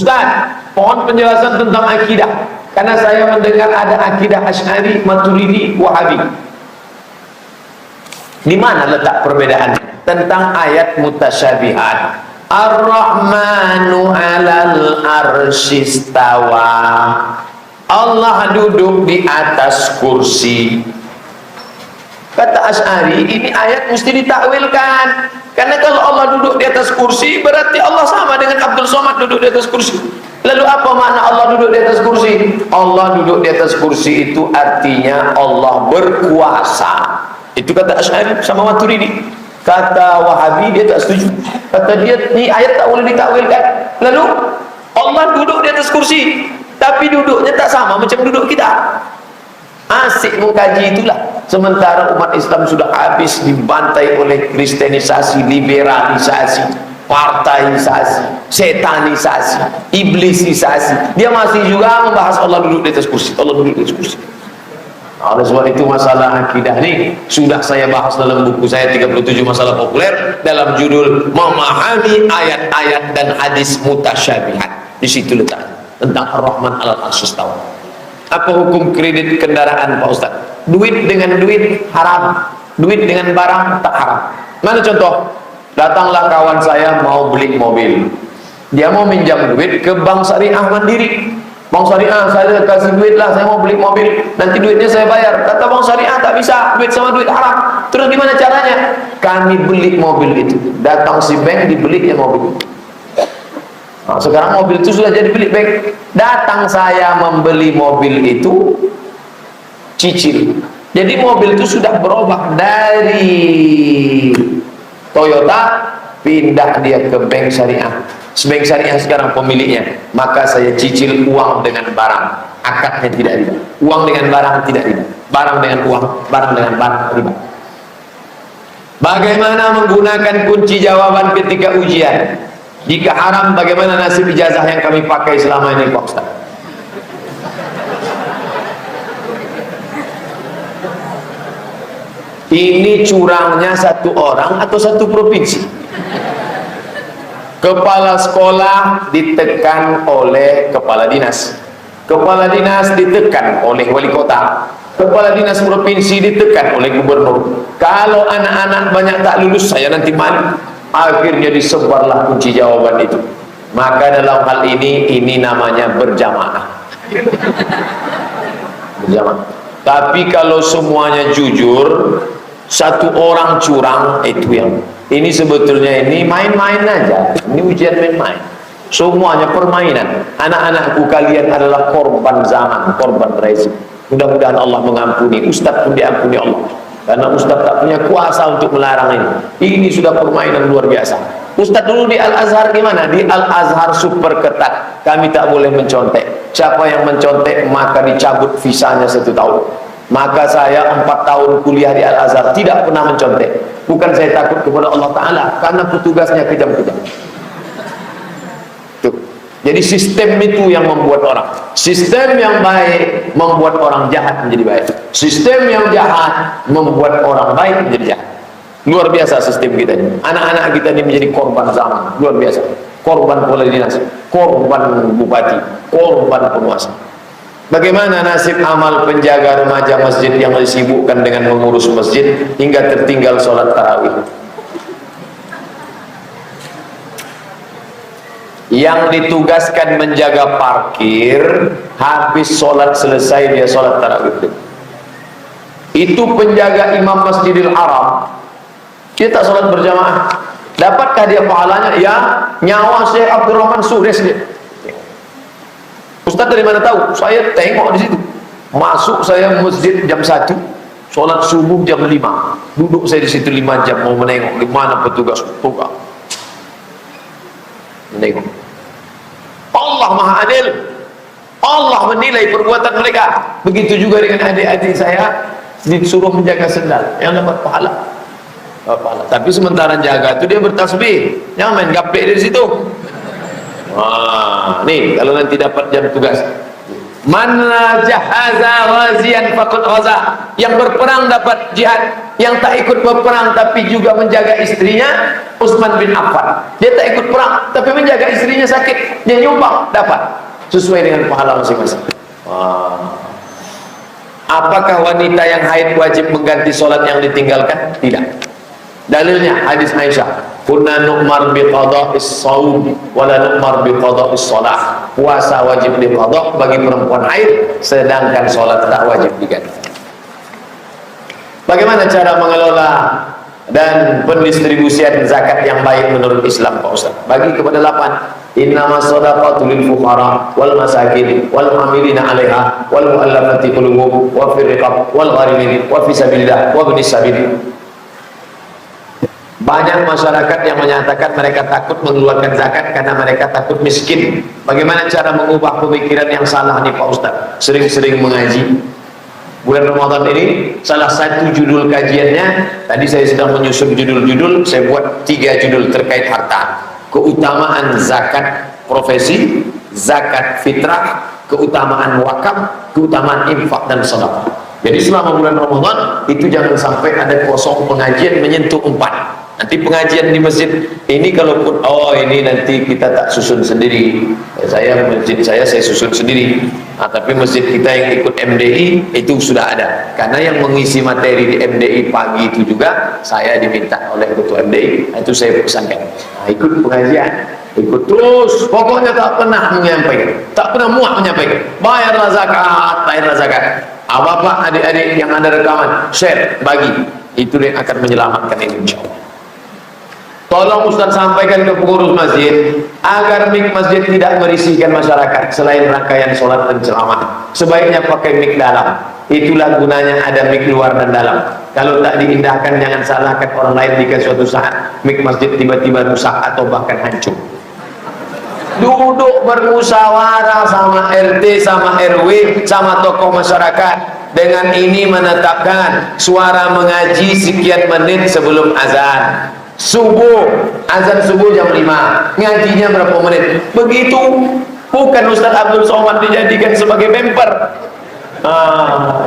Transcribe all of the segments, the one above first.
Ustaz, mohon penjelasan tentang akidah, karena saya mendengar ada akidah Asy'ari, Maturidi, Wahabi. Di mana letak perbedaannya? Tentang ayat mutasyabihat. Ar-Rahmanu 'alal arsyistawa. Allah duduk di atas kursi. Kata Asy'ari, ini ayat mesti ditakwilkan. Karena kalau Allah duduk di atas kursi, berarti Allah sama dengan Abdul Somad duduk di atas kursi. Lalu apa makna Allah duduk di atas kursi? Allah duduk di atas kursi itu artinya Allah berkuasa. Itu kata Asy'ari sama Maturidi. Kata Wahabi dia tak setuju. Kata dia, ni ayat tak boleh ditakwilkan. Lalu Allah duduk di atas kursi, tapi duduknya tak sama macam duduk kita. Asik mengkaji itulah. Sementara umat Islam sudah habis dibantai oleh kristenisasi, liberalisasi, partaisasi, setanisasi, iblisisasi. Dia masih juga membahas Allah duduk di atas kursi. Allah duduk di atas kursi. Oleh sebab itu masalah akidah ini sudah saya bahas dalam buku saya 37 masalah populer dalam judul Memahami Ayat-Ayat dan Hadis Mutasyabihat. Di situ letak tentang Ar-Rahman 'alal arsyistawa. Apa hukum kredit kendaraan Pak Ustaz? Duit dengan duit haram, duit dengan barang tak haram. Mana contoh? Datanglah kawan saya mau beli mobil, dia mau minjam duit ke Bank Syariah Mandiri. Bank Syariah, saya kasih duit lah, saya mau beli mobil, nanti duitnya saya bayar. Kata Bank Syariah tak bisa, duit sama duit haram. Terus gimana caranya? Kami beli mobil itu, datang si bank dibelinya mobil. Nah, sekarang mobil itu sudah jadi beli bank. Datang saya membeli mobil itu cicil. Jadi mobil itu sudah berubah dari Toyota, pindah dia ke Bank Syariah. Bank Syariah sekarang pemiliknya. Maka saya cicil uang dengan barang, akadnya tidak riba. Uang dengan barang tidak riba. Barang dengan uang, barang dengan barang riba. Bagaimana menggunakan kunci jawaban ketika ujian? Jika haram, bagaimana nasib ijazah yang kami pakai selama ini Pak Ustaz? Ini curangnya satu orang atau satu provinsi? Kepala sekolah ditekan oleh kepala dinas, kepala dinas ditekan oleh wali kota, kepala dinas provinsi ditekan oleh gubernur. Kalau anak-anak banyak tak lulus, saya nanti malu. Akhirnya disebarlah kunci jawaban itu. Maka dalam hal ini namanya berjamaah. Berjamaah. Tapi kalau semuanya jujur, satu orang curang, itu yang ini sebetulnya ini main-main aja. Ini ujian main-main. Semuanya permainan. Anak-anakku kalian adalah korban zaman, korban rezim. Mudah-mudahan Allah mengampuni. Ustaz pun diampuni Allah. Karena Ustaz tak punya kuasa untuk melarang ini. Ini sudah permainan luar biasa. Ustaz dulu di Al-Azhar gimana? Di Al-Azhar super ketat. Kami tak boleh mencontek. Siapa yang mencontek maka dicabut visanya 1 tahun. Maka saya 4 tahun kuliah di Al-Azhar tidak pernah mencontek. Bukan saya takut kepada Allah Ta'ala, karena petugasnya kejam-kejam. Tuh. Jadi sistem itu yang membuat orang. Sistem yang baik membuat orang jahat menjadi baik. Sistem yang jahat membuat orang baik menjadi jahat. Luar biasa sistem kita ini. Anak-anak kita ini menjadi korban zaman. Luar biasa. Korban kepala dinas, korban bupati, korban penguasa. Bagaimana nasib amal penjaga remaja masjid yang disibukkan dengan mengurus masjid hingga tertinggal sholat tarawih? Yang ditugaskan menjaga parkir, habis sholat selesai dia sholat tarawih. Itu penjaga imam Masjidil Haram, dia tak sholat berjamaah. Dapatkah dia pahalanya? Ya, nyawa Syekh Abdurrahman Sudes dia. Ustaz dari mana tahu? Saya tengok di situ. Masuk saya masjid jam 1, sholat subuh jam 5. Duduk saya di situ 5 jam mau menengok di mana petugas buka. Menengok. Allah Maha Adil. Allah menilai perbuatan mereka. Begitu juga dengan adik-adik saya disuruh menjaga sendal, yang dapat pahala. Tapi sementara jaga itu dia bertasbih. Jangan main gapek dari situ. Wah, nih kalau nanti dapat jam tugas, man jahaza ghazian faqad ghaza, yang berperang dapat jihad, yang tak ikut berperang tapi juga menjaga istrinya, Utsman bin Affan. Dia tak ikut perang tapi menjaga istrinya sakit, dia nyumbang, dapat sesuai dengan pahala masing-masing. Apakah wanita yang haid wajib mengganti sholat yang ditinggalkan? Tidak. Dalilnya hadis Aisyah, kunna nu'mar bi qada'is shaum wa la nu'mar bi qada'is shalah. Puasa wajib diqadha bagi perempuan haid, sedangkan sholat tak wajib diganti. Bagaimana cara mengelola dan pendistribusian zakat yang baik menurut Islam, Pak Ustaz? Bagi kepada 8. Innamas shadaqatu lil fuqara wal masakin wal amilina 'alaiha wal mu'allafati qulubuhum wa fir riqab wal gharimin wa fi sabilillah wa ibnis sabil. Banyak masyarakat yang menyatakan mereka takut mengeluarkan zakat karena mereka takut miskin. Bagaimana cara mengubah pemikiran yang salah nih Pak Ustaz? Sering-sering mengaji. Bulan Ramadan ini salah satu judul kajiannya, tadi saya sedang menyusun judul-judul, saya buat 3 judul terkait harta. Keutamaan zakat profesi, zakat fitrah, keutamaan wakaf, keutamaan infak dan sedekah. Jadi selama bulan Ramadan itu jangan sampai ada kosong pengajian menyentuh 4. Nanti pengajian di masjid ini kalaupun ini nanti kita tak susun sendiri, masjid saya susun sendiri. Tapi masjid kita yang ikut MDI itu sudah ada, karena yang mengisi materi di MDI pagi itu juga saya diminta oleh ketua MDI, itu saya pesankan. Ikut pengajian, ikut terus, pokoknya tak pernah menyampaikan, tak pernah muak menyampaikan. Bayarlah zakat. Bapak, adik-adik yang ada rekaman, share, bagi, itu yang akan menyelamatkan ini insyaallah. Tolong Ustaz sampaikan ke pengurus masjid agar mik masjid tidak merisihkan masyarakat selain rangkaian sholat dan ceramah. Sebaiknya pakai mik dalam. Itulah gunanya ada mik luar dan dalam. Kalau tak diindahkan, jangan salahkan orang lain jika suatu saat mik masjid tiba-tiba rusak atau bahkan hancur. Duduk bermusyawarah sama RT, sama RW, sama tokoh masyarakat. Dengan ini menetapkan suara mengaji sekian menit sebelum azan. Subuh, azan subuh jam 5, ngajinya berapa menit? Begitu. Bukan Ustaz Abdul Somad dijadikan sebagai bemper.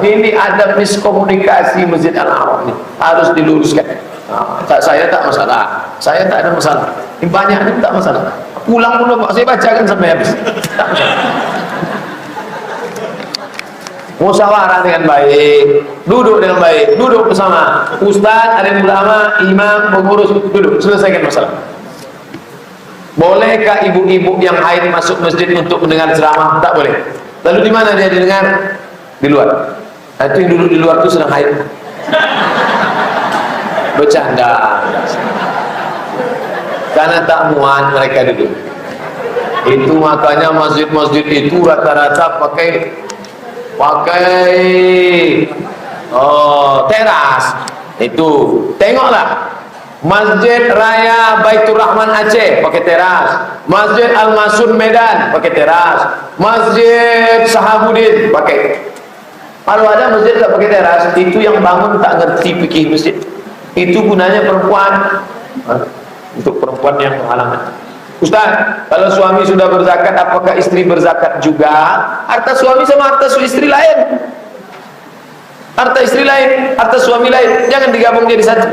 Ini ada miskomunikasi Masjid Al-Haram ini, harus diluruskan. Saya tak masalah, saya tak ada masalah. Ini banyaknya tak masalah. Pulang dulu Pak, saya bacakan sampai habis. Tak masalah. Musyawarah dengan baik, duduk dengan baik, duduk bersama ustaz, alim ulama, imam, pengurus, duduk, selesaikan masalah. Bolehkah ibu-ibu yang haid masuk masjid untuk mendengar ceramah? Tak boleh. Lalu di mana dia didengar? Di luar. Itu yang duduk di luar itu sedang haid. Bercanda. Karena tak muat mereka duduk. Itu makanya masjid-masjid itu rata-rata pakai teras. Itu tengoklah Masjid Raya Baitur Rahman Aceh pakai teras, Masjid Al-Masun Medan pakai teras, Masjid Sahabudin pakai. Kalau ada masjid tak pakai teras, itu yang bangun tak ngerti fikih masjid. Itu gunanya perempuan, untuk perempuan yang berhalangan. Ustaz, kalau suami sudah berzakat, apakah istri berzakat juga? Harta suami sama harta istri lain. Harta istri lain, harta suami lain. Jangan digabung jadi satu.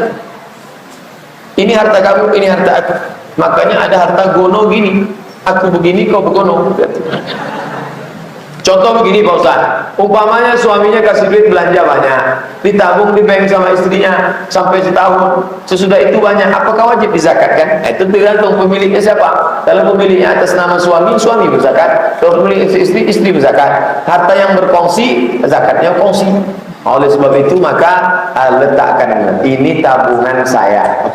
Ini harta kamu, ini harta aku. Makanya ada harta gono gini. Aku begini, kau begono. Contoh begini Pak Ustaz, umpamanya suaminya kasih duit belanja banyak, ditabung di bank sama istrinya sampai setahun, sesudah itu banyak, apakah wajib dizakatkan? Itu tergantung pemiliknya siapa. Kalau pemiliknya atas nama suami, suami berzakat. Kalau pemilik istri, istri berzakat. Harta yang berkongsi, zakatnya kongsi. Oleh sebab itu maka letakkan, ini tabungan saya.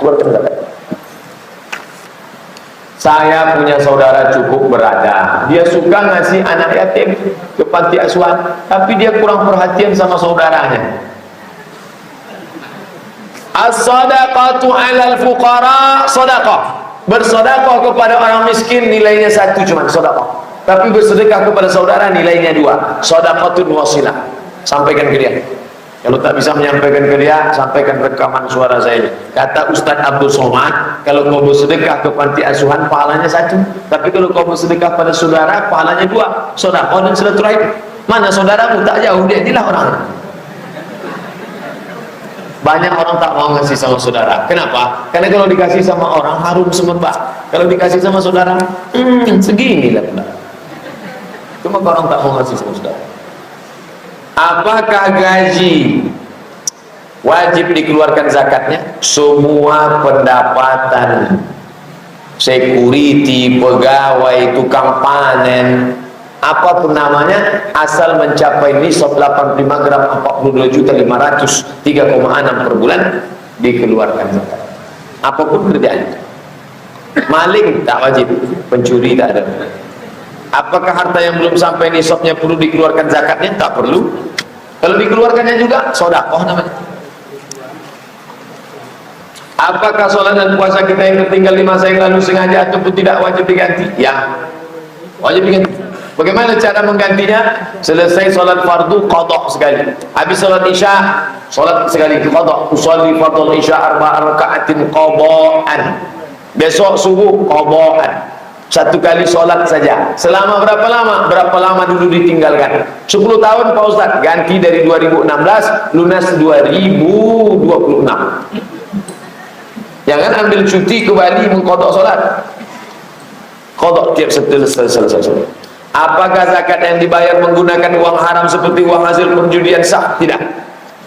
Saya punya saudara cukup berada, dia suka ngasih anak yatim ke panti asuhan, tapi dia kurang perhatian sama saudaranya. As-sadaqatu 'alal fuqara sadaqah. Bersedekah kepada orang miskin nilainya 1 cuma sedekah. Tapi bersedekah kepada saudara nilainya 2. Shadaqatun wasilah. Sampaikan ke dia. Kalau tak bisa menyampaikan ke dia, sampaikan rekaman suara saya. Kata Ustaz Abdul Somad, kalau kau bersedekah ke panti asuhan, pahalanya 1. Tapi kalau kau bersedekah pada saudara, pahalanya 2. Sedekah dan silaturahim. Mana saudaramu? Tak jauh, dia inilah orang. Banyak orang tak mau ngasih sama saudara. Kenapa? Karena kalau dikasih sama orang harum semerbak. Kalau dikasih sama saudara, segini lah. Cuma orang tak mau ngasih sama saudara. Apakah gaji wajib dikeluarkan zakatnya? Semua pendapatan security, pegawai, tukang panen, apapun namanya, asal mencapai nisab 85 gram 42.500 3,6 per bulan, dikeluarkan zakat. Apapun kerjaan. Maling tak wajib, pencuri tak ada. Apakah harta yang belum sampai nisabnya perlu dikeluarkan zakatnya? Tak perlu. Kalau dikeluarkannya juga sedekah namanya. Apakah sholat dan puasa kita yang tertinggal di masa yang lalu sengaja ataupun tidak wajib diganti? Ya, wajib diganti. Bagaimana cara menggantinya? Selesai sholat fardu, qadha sekali. Habis sholat isya, sholat sekali, qadha. Usolli fardhu isya 4 raka'atin qadha'an. Besok subuh qadha'an. Satu kali sholat saja. Selama berapa lama? Berapa lama dulu ditinggalkan? 10 tahun Pak Ustaz, ganti dari 2016, lunas 2026. Jangan ambil cuti ke Bali mengkodok sholat. Kodok tiap selesai. Apakah zakat yang dibayar menggunakan uang haram seperti uang hasil perjudian sah? Tidak.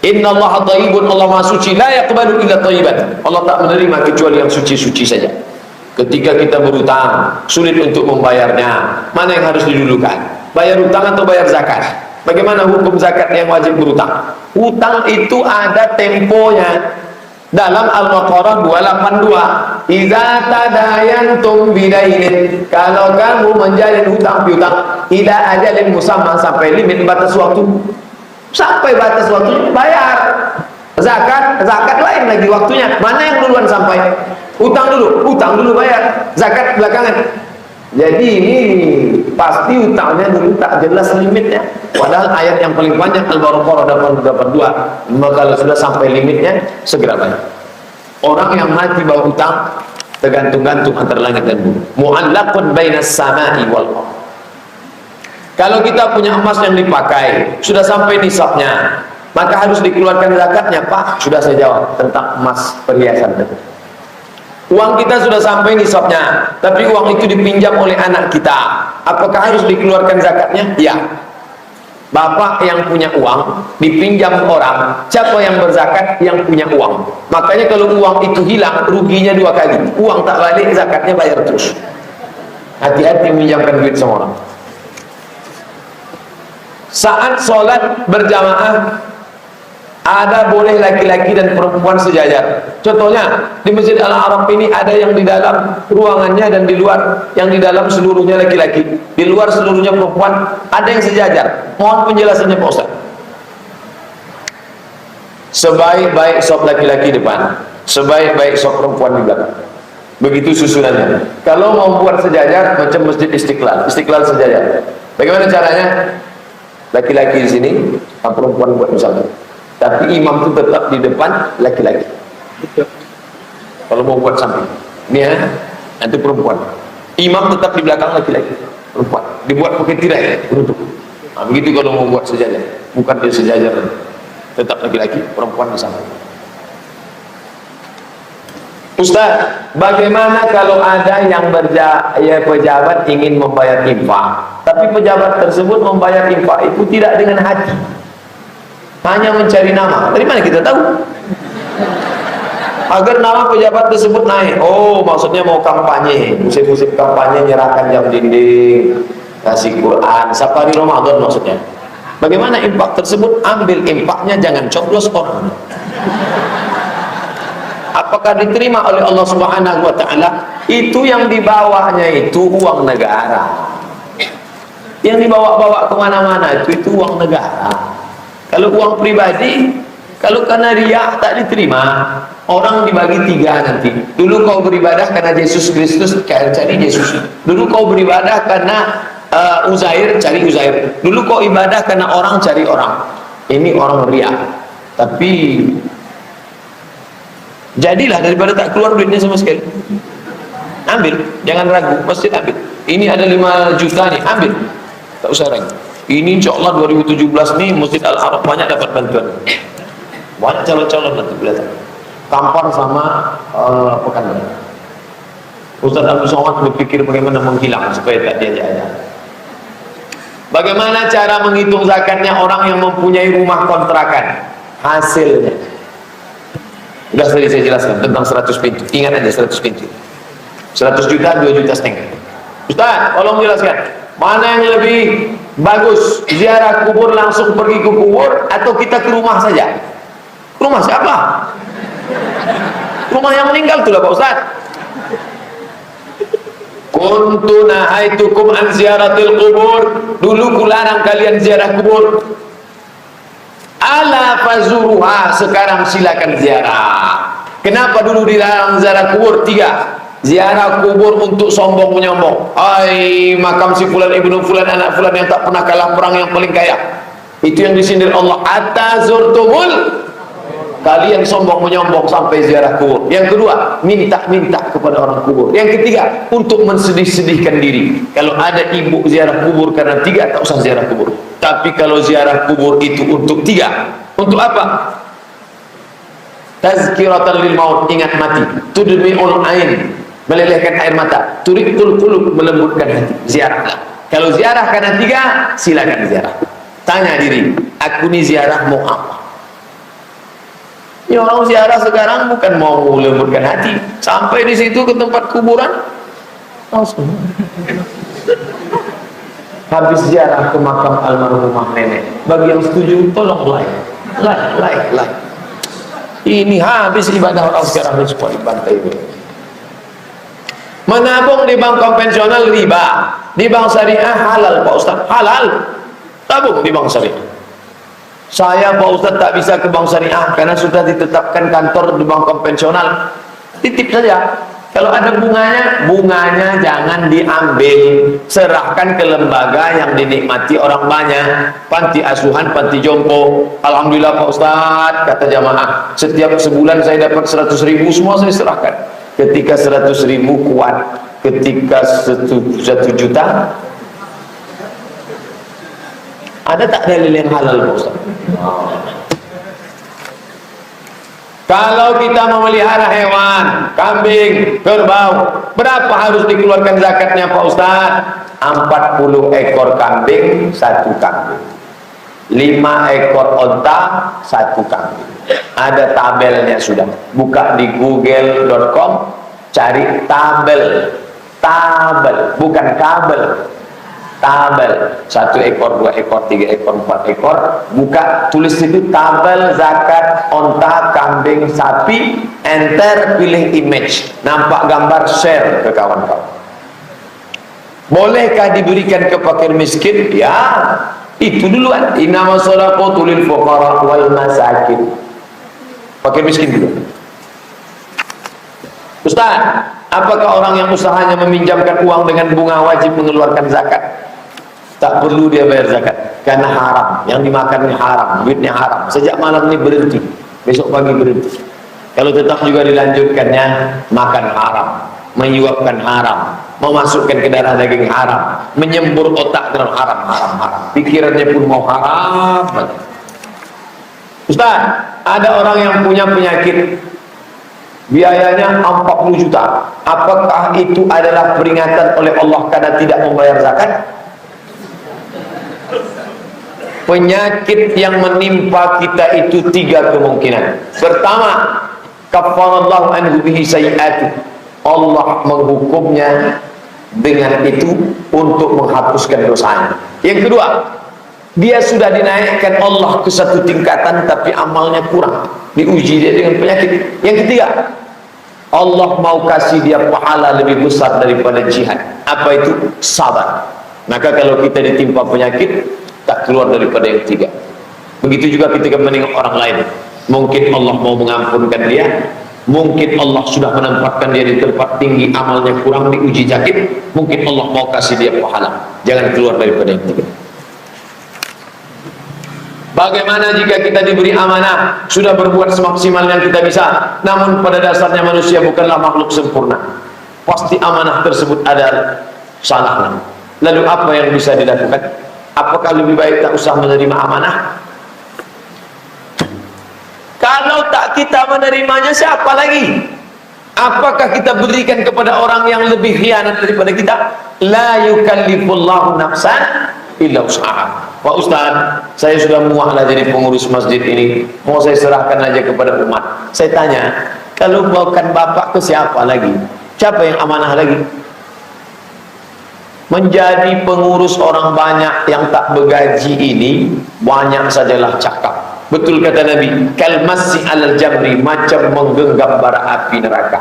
Inna Allah thayyibun, Allah maha suci, la yaqbalu illa thayyiban. Allah tak menerima kecuali yang suci-suci saja. Ketika kita berutang, sulit untuk membayarnya, mana yang harus didulukan? Bayar utang atau bayar zakat? Bagaimana hukum zakat yang wajib berutang? Utang itu ada temponya. Dalam Al-Baqarah 282, idza tadayantum bidainin, kalau kamu menjalin hutang piutang ila ajalin musamma, sampai limit batas waktu, sampai batas waktunya bayar. Zakat lain lagi waktunya, mana yang duluan sampai? Utang dulu bayar, zakat belakangan. Jadi ini pasti utangnya dulu tak jelas limitnya. Padahal ayat yang paling panjang Al-Baqarah 82. Maka kalau sudah sampai limitnya segera bayar. Orang yang mati bawa utang tergantung-gantung antara langit dan bumi. Mu'allaqun bainas sama'i wal ardh. Kalau kita punya emas yang dipakai sudah sampai nisabnya, maka harus dikeluarkan zakatnya. Pak, sudah saya jawab tentang emas perhiasan tadi. Uang kita sudah sampai nisabnya, tapi uang itu dipinjam oleh anak kita. Apakah harus dikeluarkan zakatnya? Ya. Bapak yang punya uang dipinjam orang, siapa yang berzakat? Yang punya uang. Makanya kalau uang itu hilang, ruginya 2 kali. Uang tak balik, zakatnya bayar terus. Hati-hati meminjamkan duit sama orang. Saat sholat berjamaah, ada boleh laki-laki dan perempuan sejajar. Contohnya di Masjid Al-Arab ini ada yang di dalam ruangannya dan di luar, yang di dalam seluruhnya laki-laki, di luar seluruhnya perempuan. Ada yang sejajar. Mohon penjelasannya Pak Ustaz. Sebaik-baik sop laki-laki depan, sebaik-baik sop perempuan di belakang. Begitu susunannya. Kalau mau buat sejajar macam Masjid Istiqlal sejajar. Bagaimana caranya? Laki-laki di sini, perempuan buat misalnya. Tapi imam itu tetap di depan laki-laki. Kalau mau buat samping, ini ya, nanti perempuan. Imam tetap di belakang laki-laki, perempuan. Dibuat pakai tirai untuk. Nah, begitu kalau mau buat sejajar, bukan dia sejajar, tetap laki-laki, perempuan di samping. Ustaz, bagaimana kalau ada yang pejabat ingin membayar infak, tapi pejabat tersebut membayar infak itu tidak dengan hati, hanya mencari nama? Dari mana kita tahu? Agar nama pejabat tersebut naik. Oh, maksudnya mau kampanye, musim-musim kampanye, nyerahkan jam dinding, kasih Quran, safari Ramadan maksudnya. Bagaimana infak tersebut? Ambil infaknya, jangan coblos orang. Apakah diterima oleh Allah Subhanahu wa ta'ala? Itu yang dibawanya itu uang negara. Yang dibawa-bawa kemana-mana itu uang negara. Kalau uang pribadi, kalau karena riya tak diterima. Orang dibagi 3 nanti. Dulu kau beribadah karena Yesus Kristus, cari Yesus. Dulu kau beribadah karena Uzair, cari Uzair. Dulu kau ibadah karena orang, cari orang. Ini orang riya. Tapi jadilah daripada tak keluar duitnya sama sekali. Ambil, jangan ragu, pasti ambil. Ini ada 5 juta nih, ambil. Tak usah ragu. Ini insya Allah 2017 nih Masjid Al-Arab banyak dapat bantuan. Banyak calon-calon nanti kelihatan. Kampar sama Pekanbaru. Ustaz Abdul Somad berpikir bagaimana menghilang supaya tak diajak-ajak. Bagaimana cara menghitung zakatnya orang yang mempunyai rumah kontrakan? Hasilnya. Sudah tadi saya jelaskan tentang 100 pintu. Ingat aja 100 pintu. 100 juta, 2 juta setengah. Ustaz, tolong jelaskan. Mana yang lebih bagus? Ziarah kubur langsung pergi ke kubur atau kita ke rumah saja? Rumah siapa? Rumah yang meninggal itulah Pak Ustaz. Kuntu nahaitukum an ziaratil kubur. Dulu kularang kalian ziarah kubur. Ala fazuruha, sekarang silakan ziarah. Kenapa dulu dilarang ziarah kubur? 3. Ziarah kubur untuk sombong menyombong. Ai makam si fulan ibnu fulan anak fulan yang tak pernah kalah perang yang paling kaya. Itu yang disindir Allah. Atazurtumul, kalian sombong menyombong sampai ziarah kubur. Yang kedua, minta-minta kepada orang kubur. Yang ketiga, untuk mensedih-sedihkan diri. Kalau ada ibu ziarah kubur karena 3, tak usah ziarah kubur. Tapi kalau ziarah kubur itu untuk 3, untuk apa? Tazkiratan lil maut, ingat mati. Tudmi'ul ain, melelehkan air mata. Turikul qulub, melembutkan hati. Ziarahlah. Kalau ziarah karena 3, silakan ziarah. Tanya diri, aku ni ziarah mau apa? Ya, orang ziarah sekarang bukan mau melembutkan hati. Sampai di situ ke tempat kuburan, langsung habis ziarah ke makam almarhumah nenek. Bagi yang setuju, tolong like. Ini habis ibadah orang sekarang ini semua dibantai. Menabung di bank konvensional riba, di bank syariah halal Pak Ustaz. Halal. Tabung di bank syariah. Saya Pak Ustaz tak bisa ke bank syariah karena sudah ditetapkan kantor di bank konvensional. Titip saja. Kalau ada bunganya jangan diambil, serahkan ke lembaga yang dinikmati orang banyak. Panti asuhan, panti jompo. Alhamdulillah Pak Ustaz, kata jamaah, setiap sebulan saya dapat 100.000, semua saya serahkan. Ketika 100.000 kuat, ketika 1 juta, ada tak dalil yang halal Pak Ustaz? Kalau kita memelihara hewan, kambing, kerbau, berapa harus dikeluarkan zakatnya Pak Ustaz? 40 ekor kambing, 1 kambing. 5 ekor onta, 1 kambing. Ada tabelnya sudah. Buka di google.com, cari tabel. Tabel, bukan kabel. Tabel. 1 ekor, 2 ekor, 3 ekor, 4 ekor. Buka, tulis itu tabel zakat onta, kambing, sapi. Enter, pilih image. Nampak gambar, share ke kawan-kawan. Bolehkah diberikan ke fakir miskin? Ya, itu duluan. Innama shadaqatu lil fuqara wal masakin. Fakir miskin dulu. Ustaz, apakah orang yang usahanya meminjamkan uang dengan bunga wajib mengeluarkan zakat? Tak perlu dia bayar zakat karena haram. Yang dimakannya haram, duitnya haram. Sejak malam ini berhenti, besok pagi berhenti. Kalau tetap juga dilanjutkannya, makan haram, menyuapkan haram, memasukkan ke darah daging haram, menyembur otak dengan haram. Pikirannya pun mau haram. Ustaz, ada orang yang punya penyakit, biayanya 40 juta. Apakah itu adalah peringatan oleh Allah karena tidak membayar zakat? Penyakit yang menimpa kita itu 3 kemungkinan. Pertama, kafarallahu anhu bihi sayi'ati. Allah menghukumnya dengan itu untuk menghapuskan dosanya. Yang kedua, dia sudah dinaikkan Allah ke 1 tingkatan tapi amalnya kurang, diuji dia dengan penyakit. Yang ketiga, Allah mau kasih dia pahala lebih besar daripada jihad. Apa itu? Sabar. Maka kalau kita ditimpa penyakit, tak keluar daripada yang 3. Begitu juga ketika menengok orang lain, mungkin Allah mau mengampunkan dia, mungkin Allah sudah menempatkan dia di tempat tinggi, amalnya kurang, diuji sakit, mungkin Allah mau kasih dia pahala. Jangan keluar daripada yang 3. Bagaimana jika kita diberi amanah, sudah berbuat semaksimal yang kita bisa, namun pada dasarnya manusia bukanlah makhluk sempurna. Pasti amanah tersebut ada salahnya. Lalu apa yang bisa dilakukan? Apakah lebih baik tak usah menerima amanah? tak kita menerimanya, siapa lagi? Apakah kita berikan kepada orang yang lebih khianat daripada kita? La yukallifullahu nafsan illa wus'aha. Pak Ustaz, saya sudah muaklah jadi pengurus masjid ini, mau saya serahkan aja kepada umat. Saya tanya, kalau bukan bapak ke siapa lagi? Siapa yang amanah lagi? Menjadi pengurus orang banyak yang tak bergaji ini, banyak sajalah cakap. Betul kata Nabi, kalmasi alal jamri, macam menggenggam bara api neraka.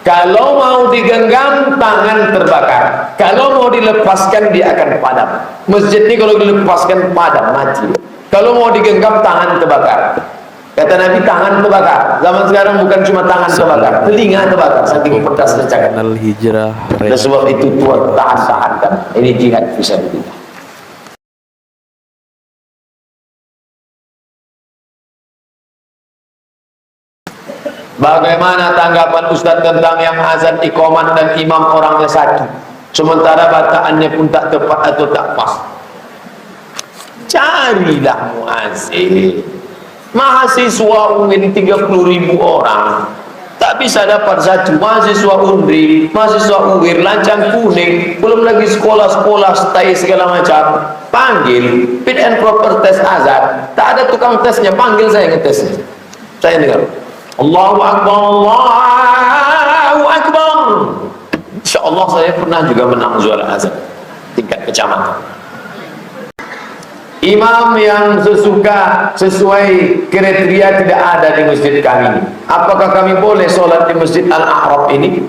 Kalau mau digenggam, tangan terbakar. Kalau mau dilepaskan, dia akan padam. Masjid ini kalau dilepaskan, padam, mati. Kalau mau digenggam, tangan terbakar. Kata Nabi, tangan terbakar. Zaman sekarang bukan cuma tangan terbakar, telinga terbakar. Saking pedasnya cakap. Al-Hijrah. Dan sebab itu Tuhan tahan-tahankan. Ini jihad fisabilillah. Bagaimana tanggapan Ustaz tentang yang azan iqamat dan imam orangnya satu, sementara bataannya pun tak tepat atau tak pas? Carilah muazzin. Mahasiswa UIN 30.000 orang, tak bisa dapat satu. Mahasiswa UNRI, mahasiswa UIR, Lancang Kuning, belum lagi sekolah-sekolah stay segala macam. Panggil fit and proper test azan, tak ada tukang tesnya, panggil saya ngetesnya. Saya dengar Allahu Akbar, Allahu Akbar. InsyaAllah saya pernah juga menang juara azan tingkat kecamatan. Imam yang sesuka sesuai kriteria tidak ada di masjid kami. Apakah kami boleh sholat di masjid Al-A'raf ini?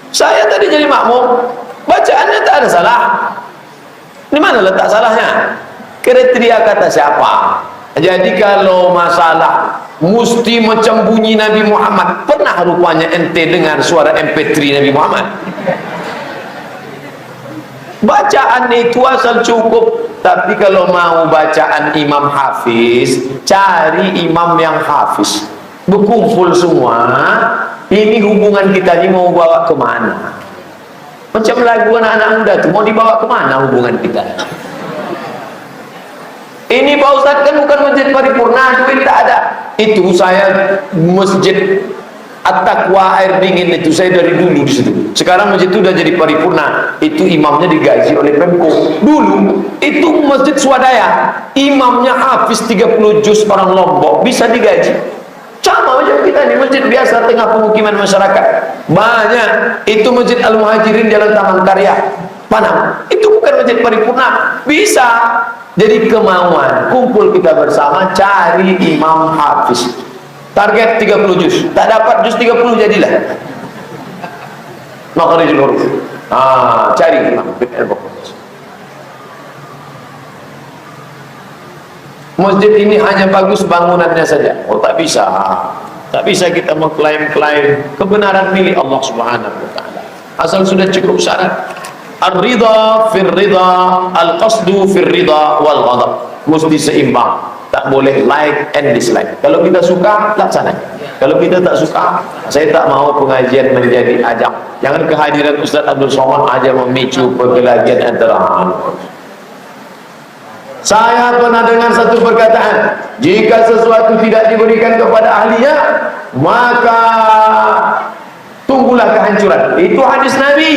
Saya tadi jadi makmum, bacaannya tak ada salah. Di mana letak salahnya? Kriteria kata siapa? Jadi kalau masalah mesti macam bunyi Nabi Muhammad, pernah rupanya ente dengar suara MP3 Nabi Muhammad? Bacaan itu asal cukup. Tapi kalau mau bacaan imam hafiz, cari imam yang hafiz. Berkumpul semua, ini hubungan kita ini mau bawa kemana? Macam lagu anak-anak muda itu, mau dibawa kemana hubungan kita? Ini Pak Ustaz kan bukan masjid paripurna, duit tak ada. Itu saya masjid At-Taqwa air dingin itu saya dari dulu di situ. Sekarang masjid itu sudah jadi paripurna. Itu imamnya digaji oleh Pemko. Dulu itu masjid swadaya, imamnya hafiz 30 juz orang Lombok bisa digaji. Sama macam kita ini masjid biasa tengah pemukiman masyarakat. Banyak. Itu masjid Al-Muhajirin Jalan Taman Karya, Panang. Itu bukan masjid paripurna. Bisa. Jadi kemauan, kumpul kita bersama cari imam hafiz. Target 30 juz. Tak dapat juz 30 jadilah makharijul huruf. Cari imam. Masjid ini hanya bagus bangunannya saja. Oh, tak bisa. Tak bisa kita mengklaim-klaim kebenaran milik Allah Subhanahu wa taala. Asal sudah cukup syarat. Ar-ridha fir ridha, al-qasdu fir ridha wal ghadab. Mesti seimbang. Tak boleh like and dislike. Kalau kita suka, laksanakan. Kalau kita tak suka, saya tak mau pengajian menjadi ajang. Jangan kehadiran Ustaz Abdul Somad aja memicu perkelahian antara. Saya pernah dengar satu perkataan, jika sesuatu tidak diberikan kepada ahlinya, maka tunggulah kehancuran. Itu hadis Nabi.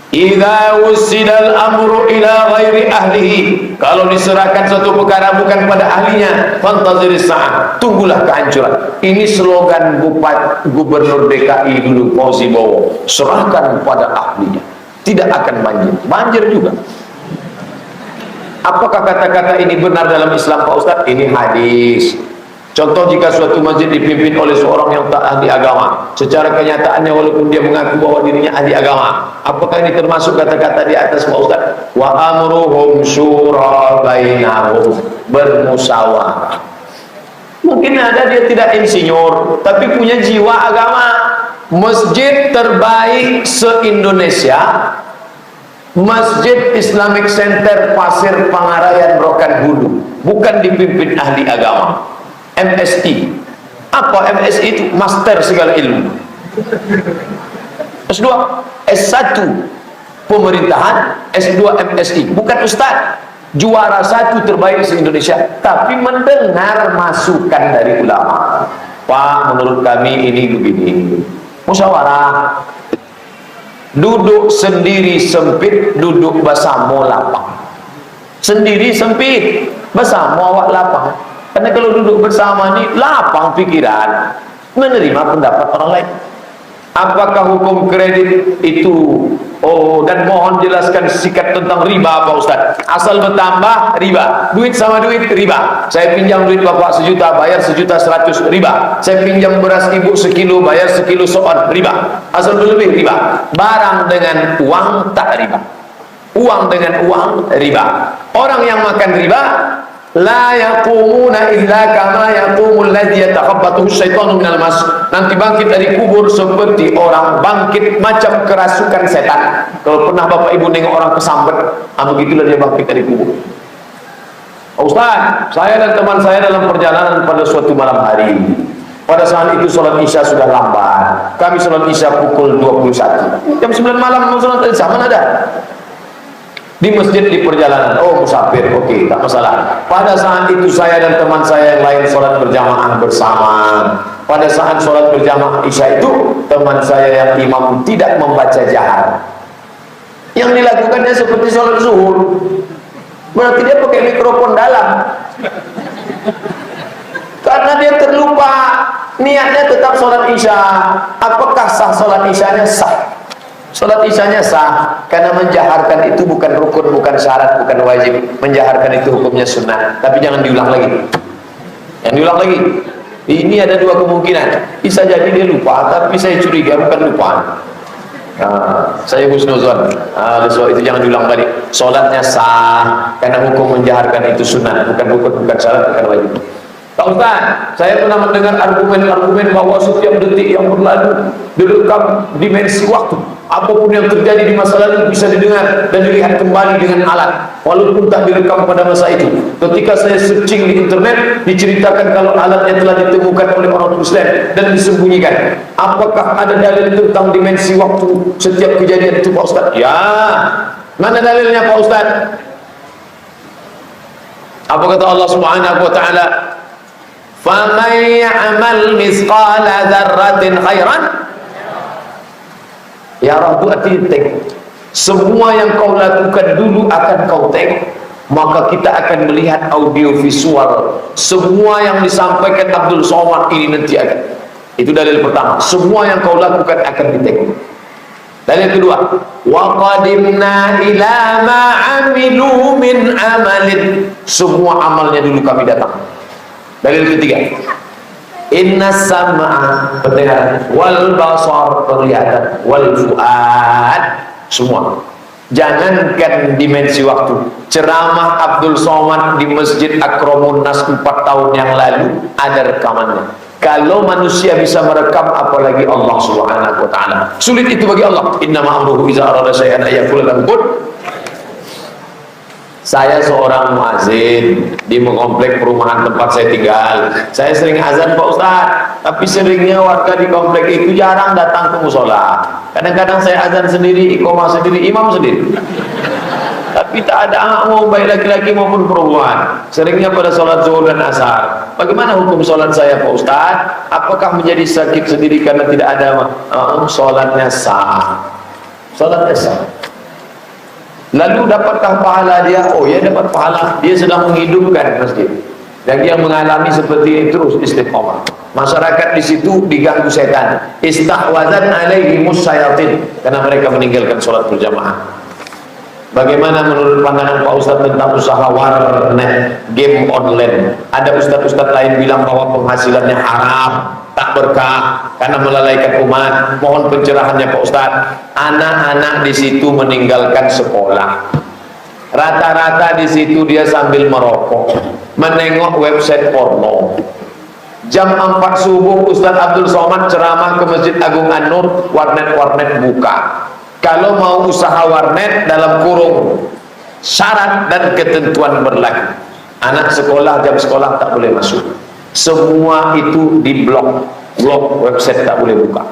Idza wusidal amru ila ghairi ahlihi, kalau diserahkan suatu perkara bukan pada ahlinya, fantaziris sa'ah, tunggulah kehancuran. Ini slogan Gubernur DKI dulu, Fauzi Bowo, serahkan pada ahlinya, tidak akan banjir. Banjir juga. Apakah kata-kata ini benar dalam Islam Pak Ustaz? Ini hadis. Contoh, jika suatu masjid dipimpin oleh seorang yang tak ahli agama, secara kenyataannya walaupun dia mengaku bahwa dirinya ahli agama, apakah ini termasuk kata-kata di atas Pak Ustaz? Wa amruhum syura bainahum, bermusyawarah. Mungkin ada dia tidak insinyur, tapi punya jiwa agama. Masjid terbaik se-Indonesia, Masjid Islamic Center Pasir Pangarayan Rokan Hulu, bukan dipimpin ahli agama. MSI. Apa MSI itu? Master segala ilmu. S2, S1 pemerintahan, S2 MSI. Bukan ustaz, juara 1 terbaik se-Indonesia, tapi mendengar masukan dari ulama. Pak, menurut kami ini begini. Musyawarah. Duduk sendiri sempit, duduk bersama lapang. Sendiri sempit, bersama awak lapang. Karena kalau duduk bersama ni lapang pikiran, menerima pendapat orang lain. Apakah hukum kredit itu? Oh, dan mohon jelaskan sikat tentang riba Pak Ustaz. Asal bertambah riba, duit sama duit riba. Saya pinjam duit Bapak 1 juta, bayar 1.100.000 riba. Saya pinjam beras ibu 1 kilo, bayar 1 kilo seon riba. Asal berlebih riba. Barang dengan uang tak riba. Uang dengan uang riba. Orang yang makan riba la yaqumuna illa kama yaqumul ladzi yatakhabbathu syaitanu minal mas. Nanti bangkit dari kubur seperti orang bangkit macam kerasukan setan. Kalau pernah Bapak Ibu nengok orang kesambet, begitulah dia bangkit dari kubur. Ustaz, saya dan teman saya dalam perjalanan pada suatu malam hari. Pada saat itu sholat isya sudah lambat. Kami sholat isya pukul 21. Jam 9 malam sholat isya mana ada? Di masjid di perjalanan. Oh, musafir, oke, tak masalah. Pada saat itu saya dan teman saya yang lain sholat berjamaah bersama. Pada saat sholat berjamaah isya itu, teman saya yang imam tidak membaca jahar. Yang dilakukannya seperti sholat zuhur. Berarti dia pakai mikrofon dalam. Karena dia terlupa, niatnya tetap sholat isya. Apakah sah sholat isyanya? Sah. Sholat isyanya sah, karena menjaharkan itu bukan rukun, bukan syarat, bukan wajib. Menjaharkan itu hukumnya sunnah. Tapi jangan diulang lagi. Yang diulang lagi. Ini ada dua kemungkinan. Bisa jadi dia lupa, tapi saya curiga bukan lupa. Saya husnuzon. Sebab itu jangan diulang balik. Sholatnya sah, karena hukum menjaharkan itu sunnah, bukan rukun, bukan syarat, bukan wajib. Pak Ustaz, saya pernah mendengar argumen-argumen bahwa setiap detik yang berlalu direkam dimensi waktu. Apapun yang terjadi di masa lalu bisa didengar dan dilihat kembali dengan alat, walaupun tak direkam pada masa itu. Ketika saya searching di internet, diceritakan kalau alatnya telah ditemukan oleh orang Muslim dan disembunyikan. Apakah ada dalil tentang dimensi waktu setiap kejadian itu Pak Ustaz? Ya, mana dalilnya Pak Ustaz? Apa kata Allah Subhanahu wa taala? فَمَنْ يَعْمَلْ مِثْقَالَ ذَرَّةٍ خَيْرًا. Ya Rabbu atitek. Semua yang kau lakukan dulu akan kau tengok. Maka kita akan melihat audio visual. Semua yang disampaikan Abdul Somad ini nanti akan. Itu dalil pertama. Semua yang kau lakukan akan ditengok. Dalil kedua, وَقَدِمْنَا إِلَى مَا عَمِلُوا مِنْ عَمَلٍ. Semua amalnya dulu kami datang. Dalil ketiga, inna sam'a pendengaran, wal basar penglihatan, wal fuad semua. Jangankan dimensi waktu, ceramah Abdul Somad di Masjid Akramun Nas 4 tahun yang lalu ada rekamannya. Kalau manusia bisa merekam, apalagi Allah Subhanahu wa taala. Sulit itu bagi Allah. Inna ma'amruhu iza arada syai'an ayyaqula lahu kun. Saya seorang muazin di komplek perumahan tempat saya tinggal. Saya sering azan Pak Ustaz, tapi seringnya warga di komplek itu jarang datang ke musola. Kadang-kadang saya azan sendiri, iqamah sendiri, imam sendiri. Tapi tak ada anak mau baik laki-laki maupun perempuan. Seringnya pada sholat zuhur dan asar. Bagaimana hukum sholat saya Pak Ustaz? Apakah menjadi sakit sendiri karena tidak ada sholatnya sah? Sholatnya sah. Lalu dapatkah pahala dia? Oh ya, dapat pahala. Dia sedang menghidupkan masjid. Dan dia mengalami seperti ini terus istiqomah. Masyarakat di situ diganggu setan. Istahwazan alaihimus syayatin, karena mereka meninggalkan sholat berjamaah. Bagaimana menurut pandangan Pak Ustaz tentang usaha warnet, game online? Ada ustaz-ustaz lain bilang bahwa penghasilannya haram, tak berkah, karena melalaikan umat. Mohon pencerahannya Pak Ustaz. Anak-anak di situ meninggalkan sekolah. Rata-rata di situ dia sambil merokok, menengok website porno. Jam 4 subuh Ustaz Abdul Somad ceramah ke Masjid Agung An-Nur, warnet-warnet buka. Kalau mau usaha warnet dalam kurung syarat dan ketentuan berlaku. Anak sekolah, jam sekolah tak boleh masuk. Semua itu diblok, blok website tak boleh buka.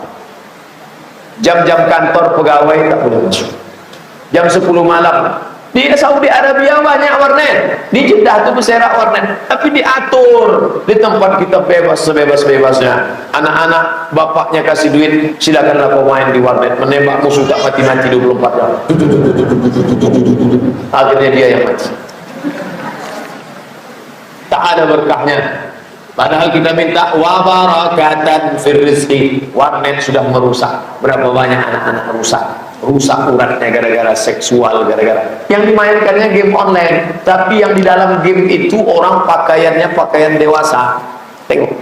Jam-jam kantor pegawai tak boleh masuk. Jam 10 malam Di Saudi Arabia banyak warnet, di Jeddah tuh berserakan warnet, tapi diatur. Di tempat kita bebas sebebas-bebasnya. Anak-anak bapaknya kasih duit, silakanlah kau main di warnet, menembak musuh tak mati-mati 24 jam. Akhirnya dia yang mati. Tak ada berkahnya. Padahal kita minta wabarakatan fir rizqi. Warnet sudah merusak. Berapa banyak anak-anak rusak uratnya gara-gara seksual, gara-gara yang dimainkannya game online, tapi yang di dalam game itu orang pakaiannya pakaian dewasa. Tengok,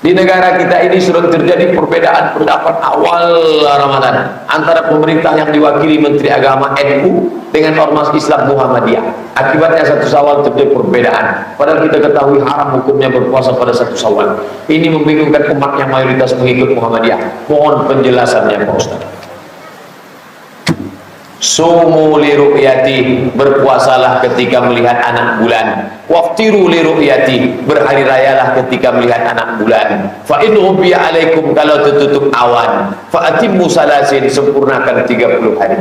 di negara kita ini sudah terjadi perbedaan pendapat awal Ramadan antara pemerintah yang diwakili Menteri Agama NU dengan ormas Islam Muhammadiyah. Akibatnya 1 Syawal terjadi perbedaan, padahal kita ketahui haram hukumnya berpuasa pada 1 Syawal. Ini membingungkan umat yang mayoritas mengikut Muhammadiyah. Mohon penjelasannya Pak Ustaz. Sumu li ru'yati, berpuasalah ketika melihat anak bulan. Waftiru li ru'yati, berhari rayalah ketika melihat anak bulan. Fa in ghubbiya alaikum, kalau tertutup awan, fa atimmu salasin, sempurnakan 30 hari.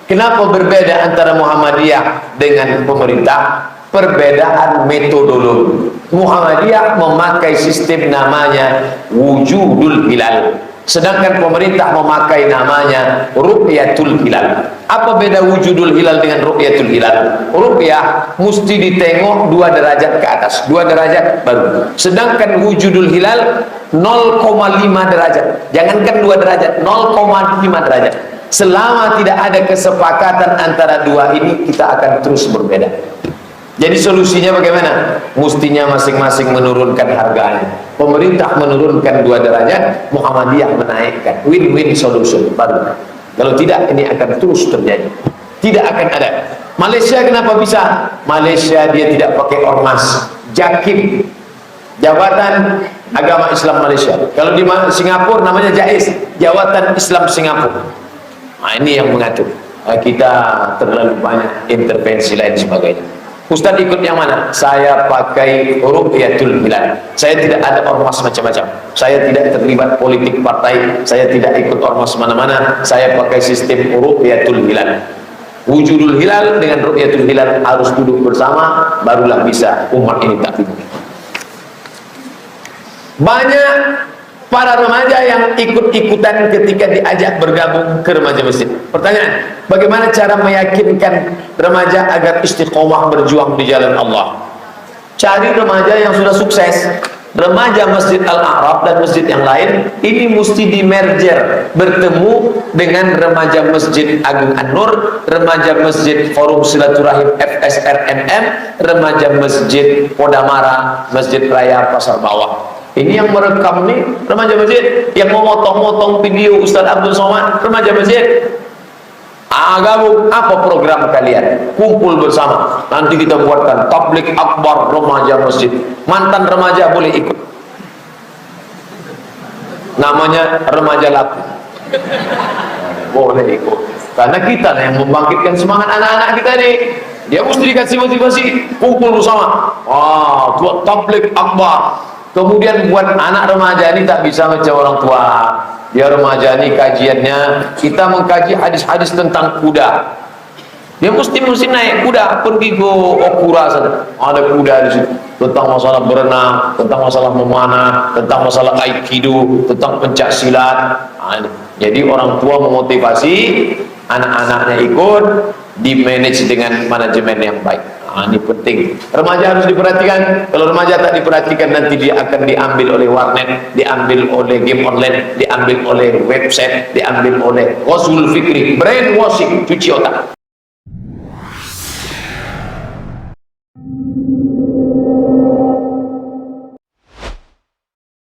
Kenapa berbeda antara Muhammadiyah dengan pemerintah? Perbedaan metodologi. Muhammadiyah memakai sistem namanya wujudul hilal, sedangkan pemerintah memakai namanya ru'yatul hilal. Apa beda wujudul hilal dengan ru'yatul hilal? Ru'yah mesti ditengok 2 derajat ke atas, 2 derajat baru. Sedangkan wujudul hilal 0,5 derajat. Jangankan 2 derajat, 0,5 derajat. Selama tidak ada kesepakatan antara dua ini, kita akan terus berbeda. Jadi solusinya bagaimana? Mestinya masing-masing menurunkan harganya. Pemerintah menurunkan 2 derajat, Muhammadiyah menaikkan. Win-win solution baru. Kalau tidak, ini akan terus terjadi. Tidak akan ada. Malaysia kenapa bisa? Malaysia dia tidak pakai ormas. JAKIM, Jabatan Agama Islam Malaysia. Kalau di Singapura namanya JAIS, Jabatan Islam Singapura. Nah, ini yang mengatur. Kita terlalu banyak intervensi lain sebagainya. Ustaz ikut yang mana? Saya pakai ru'yatul hilal. Saya tidak ada ormas macam-macam. Saya tidak terlibat politik partai. Saya tidak ikut ormas mana-mana. Saya pakai sistem ru'yatul hilal. Wujudul hilal dengan ru'yatul hilal harus duduk bersama, barulah bisa umat ini tak bingung. Banyak para remaja yang ikut-ikutan ketika diajak bergabung ke remaja masjid. Pertanyaan, bagaimana cara meyakinkan remaja agar istiqomah berjuang di jalan Allah? Cari remaja yang sudah sukses. Remaja Masjid Al-A'raf dan masjid yang lain ini mesti di merger, bertemu dengan remaja Masjid Agung An-Nur, remaja Masjid Forum Silaturahim FSRNM, remaja Masjid Podamara, Masjid Raya Pasar Bawah. Ini yang merekam nih remaja masjid, yang mau motong-motong video Ustaz Abdul Somad, remaja masjid. Gabung, apa program kalian? Kumpul bersama. Nanti kita buatkan tablik akbar remaja masjid. Mantan remaja boleh ikut. Namanya remaja laku. Boleh ikut. Karena kita yang membangkitkan semangat anak-anak kita nih. Dia mesti dikasih motivasi. Kumpul bersama. Buat tablik akbar. Kemudian buat anak remaja ini tak bisa macam orang tua. Dia remaja ini kajiannya, kita mengkaji hadis-hadis tentang kuda. Dia mesti naik kuda, pergi ke Okura sana. Ada kuda di situ. Tentang masalah berenang, tentang masalah memanah, tentang masalah aikido, tentang pencak silat. Jadi orang tua memotivasi anak-anaknya ikut, di manage dengan manajemen yang baik. Ini penting. Remaja harus diperhatikan. Kalau remaja tak diperhatikan, nanti dia akan diambil oleh warnet, diambil oleh game online, diambil oleh website, diambil oleh ghazwul fikri, brainwashing, cuci otak.